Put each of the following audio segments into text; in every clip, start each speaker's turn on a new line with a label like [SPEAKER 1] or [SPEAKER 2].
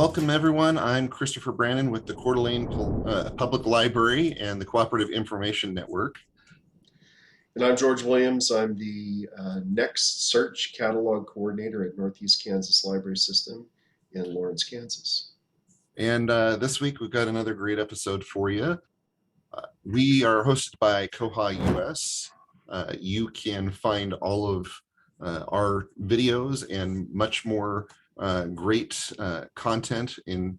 [SPEAKER 1] Welcome, everyone. I'm Christopher Brandon with the Coeur d'Alene Public Library and the Cooperative Information Network.
[SPEAKER 2] And I'm George Williams. I'm the Next Search Catalog Coordinator at Northeast Kansas Library System in Lawrence, Kansas.
[SPEAKER 1] And this week, we've got another great episode for you. We are hosted by koha-US. You can find all of our videos and much more great content in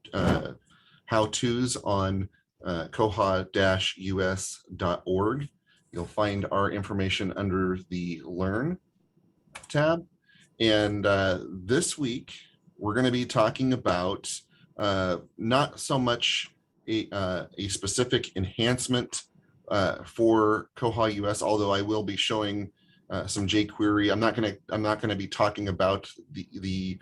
[SPEAKER 1] how-tos on koha-us.org. You'll find our information under the Learn tab. And this week, we're going to be talking about not so much a specific enhancement for koha-US, although I will be showing some jQuery. I'm not going to be talking about the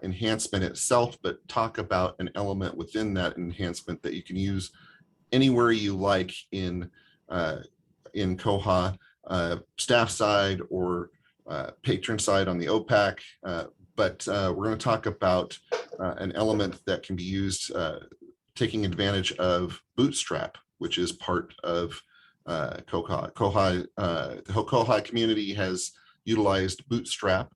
[SPEAKER 1] enhancement itself, but talk about an element within that enhancement that you can use anywhere you like in Koha, staff side or patron side on the OPAC. But we're going to talk about an element that can be used taking advantage of Bootstrap, which is part of Koha. The Koha community has utilized Bootstrap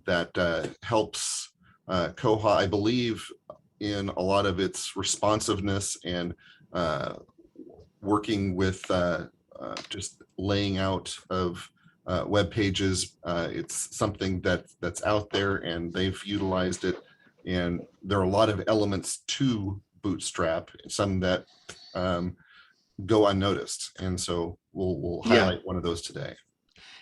[SPEAKER 1] that helps Koha, I believe, in a lot of its responsiveness and working with just laying out of web pages. It's something that's out there and they've utilized it. And there are a lot of elements to Bootstrap, some that go unnoticed. And so we'll highlight one of those today.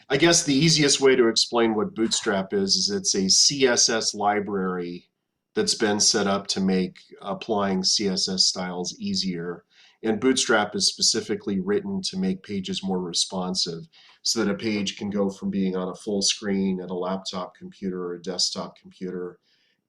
[SPEAKER 2] I guess the easiest way to explain what Bootstrap is it's a CSS library that's been set up to make applying CSS styles easier. And Bootstrap is specifically written to make pages more responsive so that a page can go from being on a full screen at a laptop computer or a desktop computer.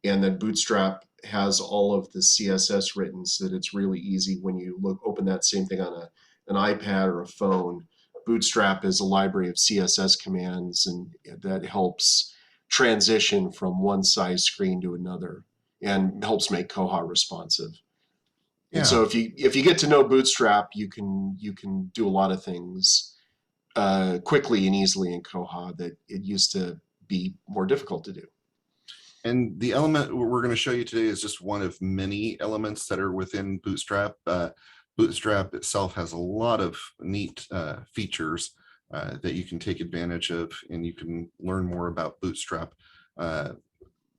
[SPEAKER 2] And then Bootstrap has all of the CSS written so that it's really easy when you open that same thing on an iPad or a phone. Bootstrap is a library of CSS commands, and that helps transition from one size screen to another and helps make Koha responsive. Yeah. And so if you get to know Bootstrap, you can do a lot of things quickly and easily in Koha that it used to be more difficult to do.
[SPEAKER 1] And the element we're going to show you today is just one of many elements that are within Bootstrap. Bootstrap itself has a lot of neat features that you can take advantage of, and you can learn more about Bootstrap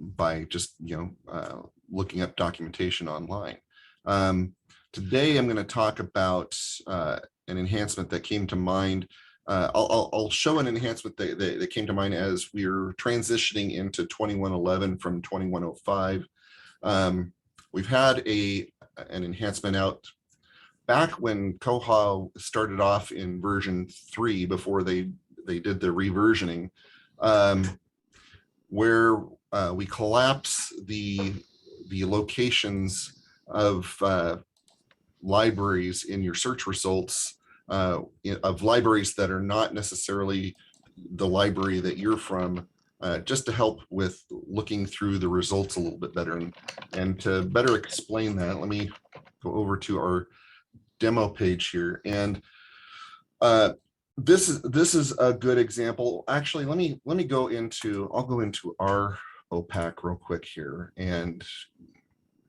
[SPEAKER 1] by just looking up documentation online. Today, I'm going to talk about an enhancement that came to mind. I'll show an enhancement that came to mind as we're transitioning into 2111 from 2105. We've had an enhancement out back when Koha started off in version 3 before they did the reversioning, where we collapse the locations of libraries in your search results of libraries that are not necessarily the library that you're from, just to help with looking through the results a little bit better. And to better explain that, let me go over to our demo page here. And this is a good example. Actually, let me go into, I'll go into our OPAC real quick here and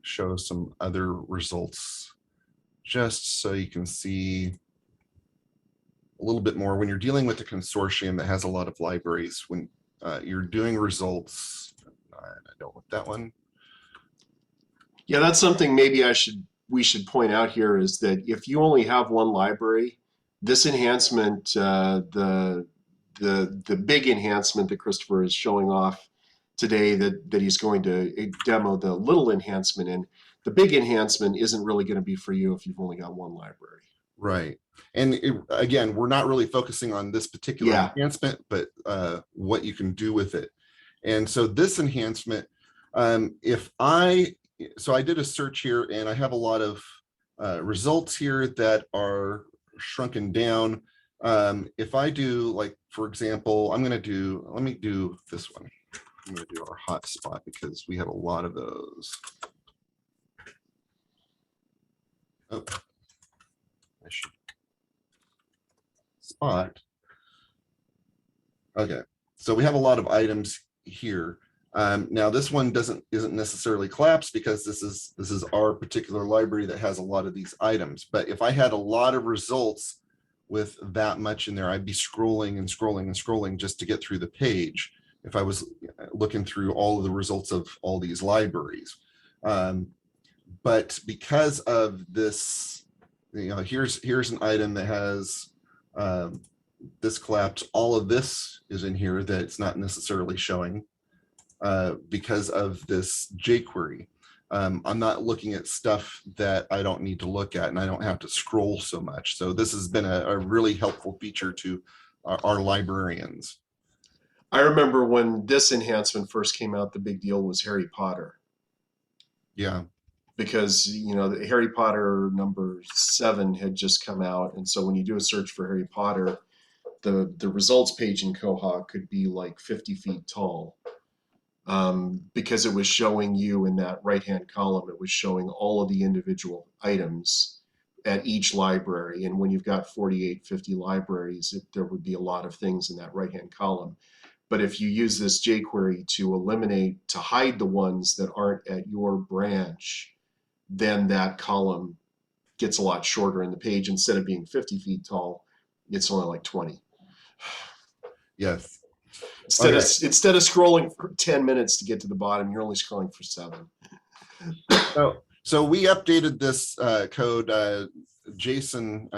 [SPEAKER 1] show some other results just so you can see a little bit more. When you're dealing with a consortium that has a lot of libraries, when you're doing results, I don't want that one.
[SPEAKER 2] Yeah, that's something maybe we should point out here, is that if you only have one library, this enhancement, the big enhancement that Christopher is showing off today, that he's going to demo the little enhancement in, the big enhancement isn't really going to be for you if you've only got one library.
[SPEAKER 1] Right. And again, we're not really focusing on this particular enhancement, but what you can do with it. And so this enhancement, so I did a search here and I have a lot of results here that are shrunken down. If I do, like, for example, let me do this one. I'm going to do our hotspot because we have a lot of those. Oh, I should spot. Okay, so we have a lot of items here. Now this one isn't necessarily collapsed because this is our particular library that has a lot of these items. But if I had a lot of results with that much in there, I'd be scrolling and scrolling and scrolling just to get through the page if I was looking through all of the results of all these libraries. But because of this, here's an item that has this collapse. All of this is in here that it's not necessarily showing because of this jQuery. I'm not looking at stuff that I don't need to look at, and I don't have to scroll so much. So this has been a really helpful feature to our librarians.
[SPEAKER 2] I remember when this enhancement first came out, the big deal was Harry Potter.
[SPEAKER 1] Yeah.
[SPEAKER 2] Because, the Harry Potter #7 had just come out. And so when you do a search for Harry Potter, the results page in Koha could be like 50 feet tall. Because it was showing you in that right-hand column, it was showing all of the individual items at each library. And when you've got 48, 50 libraries, there would be a lot of things in that right-hand column. But if you use this jQuery to hide the ones that aren't at your branch, then that column gets a lot shorter in the page. Instead of being 50 feet tall, it's only like 20.
[SPEAKER 1] Yes.
[SPEAKER 2] Instead of scrolling for 10 minutes to get to the bottom, you're only scrolling for 7.
[SPEAKER 1] So we updated this code. Jason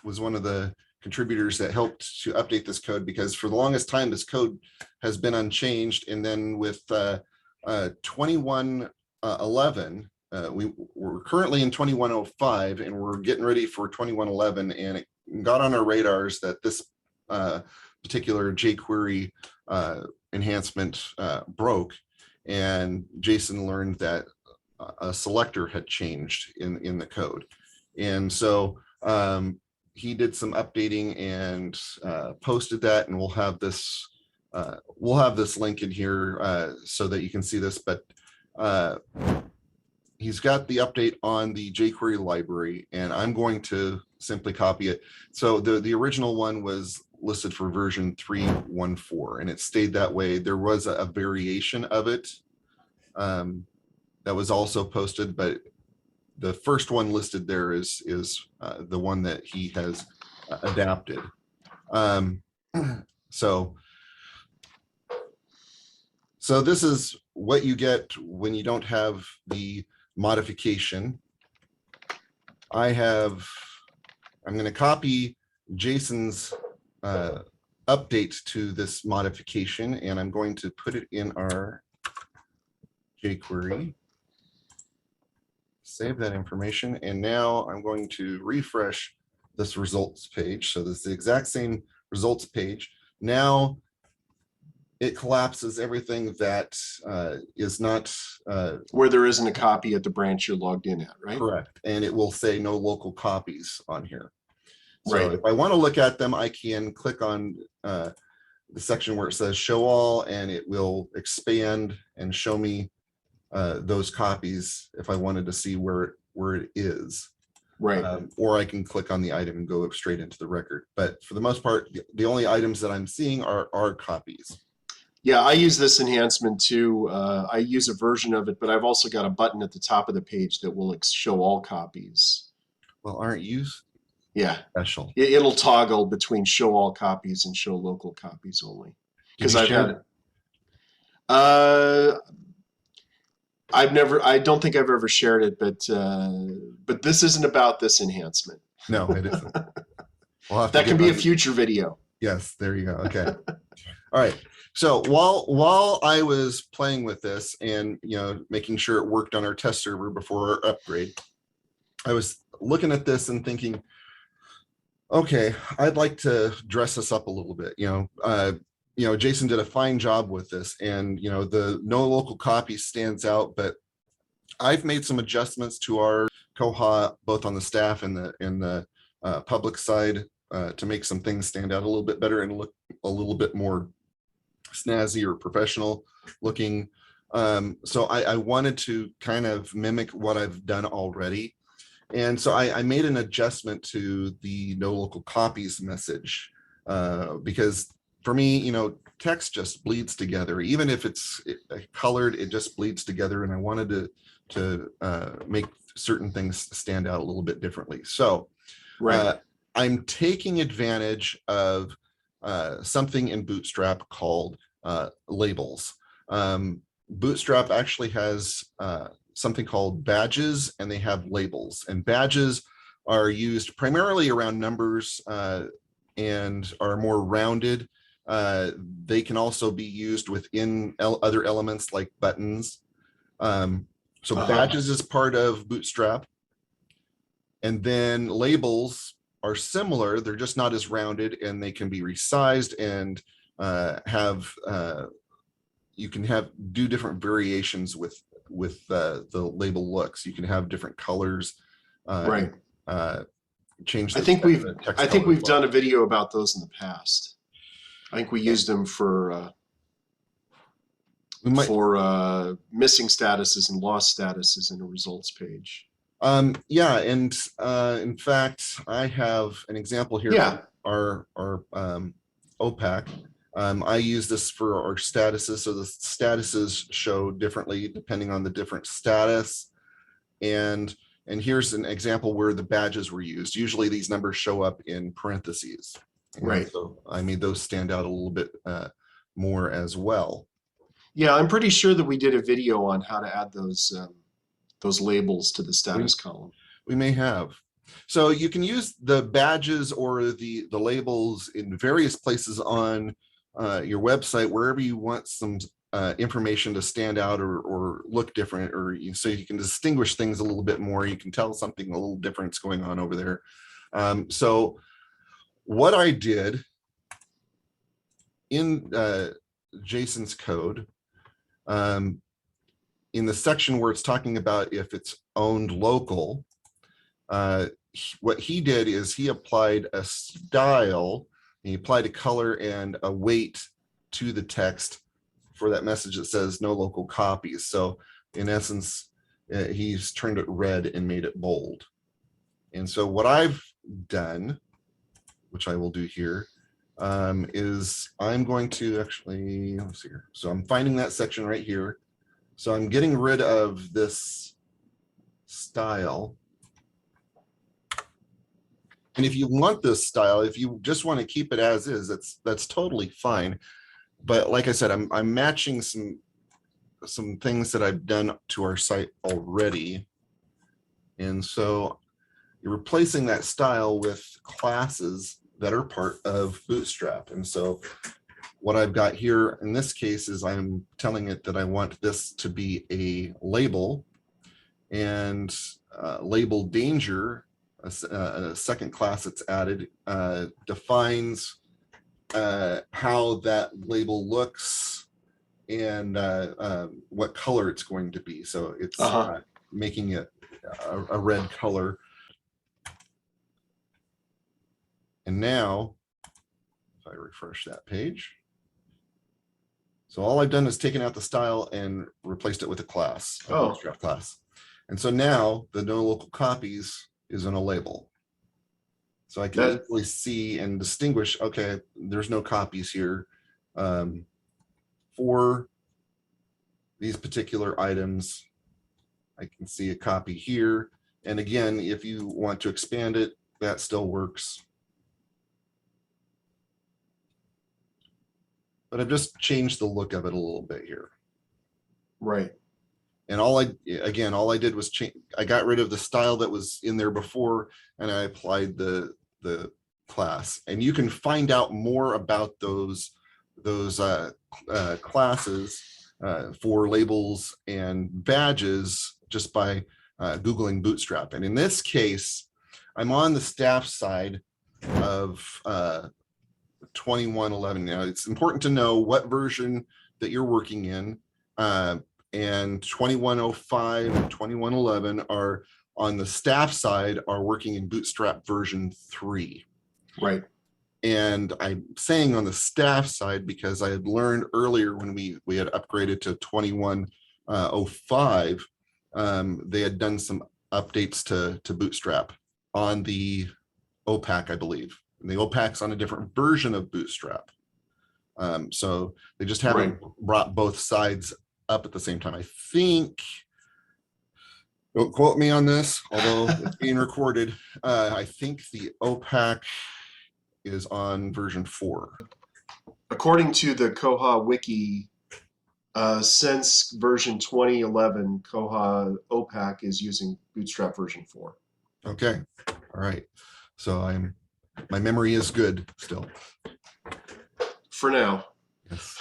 [SPEAKER 1] was one of the contributors that helped to update this code, because for the longest time this code has been unchanged. And then with 2111, we're currently in 2105, and we're getting ready for 2111, and it got on our radars that this particular jQuery enhancement broke, and Jason learned that a selector had changed in the code. And so he did some updating and posted that, and we'll have this link in here so that you can see this. But he's got the update on the jQuery library, and I'm going to simply copy it. So the original one was listed for version 3.14, and it stayed that way. There was a variation of it that was also posted, but the first one listed there is the one that he has adapted. So this is what you get when you don't have the modification. I'm going to copy Jason's update to this modification, and I'm going to put it in our jQuery. Save that information, and now I'm going to refresh this results page. So this is the exact same results page. Now it collapses everything that is not
[SPEAKER 2] where there isn't a copy at the branch you're logged in at, right?
[SPEAKER 1] Correct. And it will say no local copies on here. So
[SPEAKER 2] right.
[SPEAKER 1] If I want to look at them, I can click on the section where it says show all, and it will expand and show me those copies if I wanted to see where it is.
[SPEAKER 2] Right.
[SPEAKER 1] Or I can click on the item and go straight into the record. But for the most part, the only items that I'm seeing are copies.
[SPEAKER 2] Yeah, I use this enhancement too. I use a version of it, but I've also got a button at the top of the page that will show all copies.
[SPEAKER 1] Well, aren't you special?
[SPEAKER 2] It'll toggle between show all copies and show local copies only. Because I don't think I've ever shared it, but this isn't about this enhancement.
[SPEAKER 1] No, it isn't.
[SPEAKER 2] That can be a future video.
[SPEAKER 1] Yes, there you go. Okay. All right. So while I was playing with this and making sure it worked on our test server before our upgrade, I was looking at this and thinking, okay, I'd like to dress this up a little bit. Jason did a fine job with this, and the no local copy stands out, but I've made some adjustments to our Koha, both on the staff and the public side, to make some things stand out a little bit better and look a little bit more snazzy or professional looking. So I wanted to kind of mimic what I've done already. And so I made an adjustment to the no local copies message because for me, you know, text just bleeds together. Even if it's colored, it just bleeds together. And I wanted to make certain things stand out a little bit differently. So I'm taking advantage of something in Bootstrap called labels. Bootstrap actually has something called badges, and they have labels. And badges are used primarily around numbers and are more rounded. They can also be used within other elements like buttons. So badges is part of Bootstrap. And then labels are similar. They're just not as rounded, and they can be resized and you can do different variations with the label looks. You can have different colors. Change.
[SPEAKER 2] I think we've done a video about those in the past. I think we used them for missing statuses and lost statuses in a results page.
[SPEAKER 1] Yeah, and in fact, I have an example here from our OPAC. I use this for our statuses. So the statuses show differently depending on the different status. And here's an example where the badges were used. Usually these numbers show up in parentheses.
[SPEAKER 2] Right.
[SPEAKER 1] So I made those stand out a little bit more as well.
[SPEAKER 2] Yeah, I'm pretty sure that we did a video on how to add those labels to the status column.
[SPEAKER 1] We may have. So you can use the badges or the labels in various places on your website, wherever you want some information to stand out or look different, or so you can distinguish things a little bit more. You can tell something a little different's going on over there. So what I did in Jason's code, in the section where it's talking about if it's owned local, what he did is he applied a style, and he applied a color and a weight to the text for that message that says no local copies. So in essence, he's turned it red and made it bold. And so what I've done, which I will do here, is I'm going to actually, let's see here. So I'm finding that section right here. So I'm getting rid of this style. And if you want this style, if you just want to keep it as is, that's totally fine. But like I said, I'm matching some things that I've done to our site already. And so you're replacing that style with classes that are part of Bootstrap. And so what I've got here in this case is I'm telling it that I want this to be a label, and label danger, a second class that's added, defines how that label looks and what color it's going to be. So it's making it a red color. And now, if I refresh that page, so all I've done is taken out the style and replaced it with a class, a Bootstrap class. And so now the no local copies is in a label. So I can easily see and distinguish, okay, there's no copies here for these particular items. I can see a copy here. And again, if you want to expand it, that still works. But I've just changed the look of it a little bit here.
[SPEAKER 2] Right.
[SPEAKER 1] And all I did was change. I got rid of the style that was in there before, and I applied the class. And you can find out more about those classes for labels and badges just by Googling Bootstrap. And in this case, I'm on the staff side of 2111. Now, it's important to know what version that you're working in. And 2105 and 2111 are on the staff side, are working in Bootstrap version 3.
[SPEAKER 2] Right.
[SPEAKER 1] And I'm saying on the staff side because I had learned earlier when we had upgraded to 21.05, they had done some updates to Bootstrap on the OPAC, I believe. And the OPAC's on a different version of Bootstrap. So they just haven't brought both sides up at the same time. I think, don't quote me on this, although it's being recorded. I think the OPAC is on version 4.
[SPEAKER 2] According to the Koha wiki, since version 2011, Koha OPAC is using Bootstrap version 4.
[SPEAKER 1] Okay, all right. So my memory is good still.
[SPEAKER 2] For now.
[SPEAKER 1] Yes.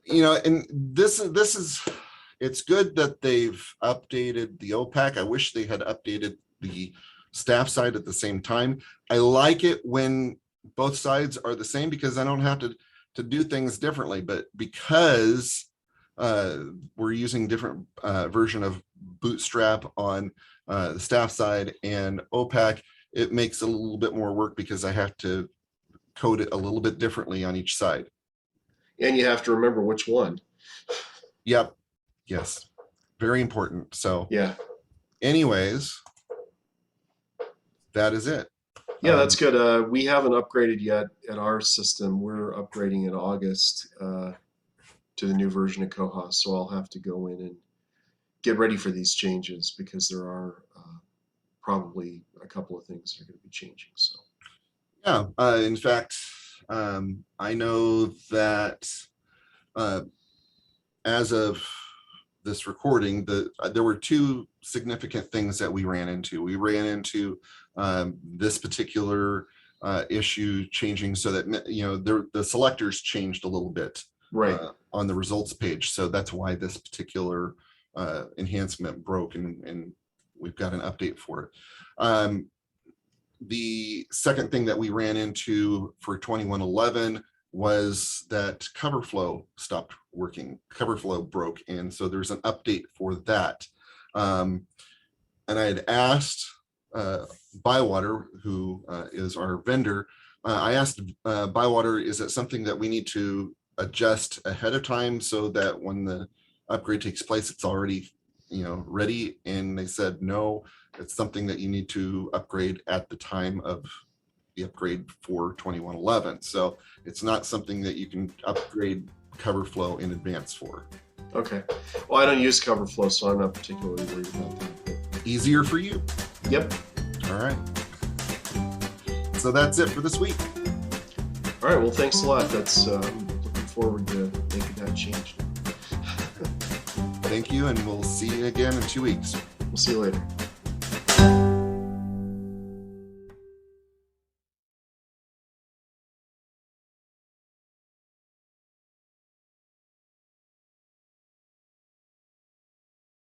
[SPEAKER 1] You know, and this is it's good that they've updated the OPAC. I wish they had updated the staff side at the same time. I like it when both sides are the same because I don't have to do things differently. But because we're using different version of Bootstrap on the staff side and OPAC, it makes a little bit more work because I have to code it a little bit differently on each side.
[SPEAKER 2] And you have to remember which one.
[SPEAKER 1] Yep. Yes. Very important. So
[SPEAKER 2] yeah.
[SPEAKER 1] Anyways, that is it.
[SPEAKER 2] Yeah, that's good. We haven't upgraded yet at our system. We're upgrading in August to the new version of Koha. So I'll have to go in and get ready for these changes because there are probably a couple of things that are going to be changing. So.
[SPEAKER 1] Yeah, in fact, I know that as of this recording, there were 2 significant things that we ran into. We ran into this particular issue changing so that, you know, the selectors changed a little bit on the results page. So that's why this particular enhancement broke, and we've got an update for it. The second thing that we ran into for 2111 was that cover flow stopped working. Cover flow broke, and so there's an update for that. And I had asked Bywater, who is our vendor, I asked Bywater, is it something that we need to adjust ahead of time so that when the upgrade takes place, it's already, you know, ready? And they said no. It's something that you need to upgrade at the time of the upgrade for 2111. So it's not something that you can upgrade cover flow in advance for.
[SPEAKER 2] Okay. Well, I don't use cover flow, so I'm not particularly worried about that.
[SPEAKER 1] Easier for you.
[SPEAKER 2] Yep.
[SPEAKER 1] All right. So that's it for this week.
[SPEAKER 2] All right. Well, thanks a lot. That's looking forward to making that change.
[SPEAKER 1] Thank you, and we'll see you again in 2 weeks.
[SPEAKER 2] We'll see you later.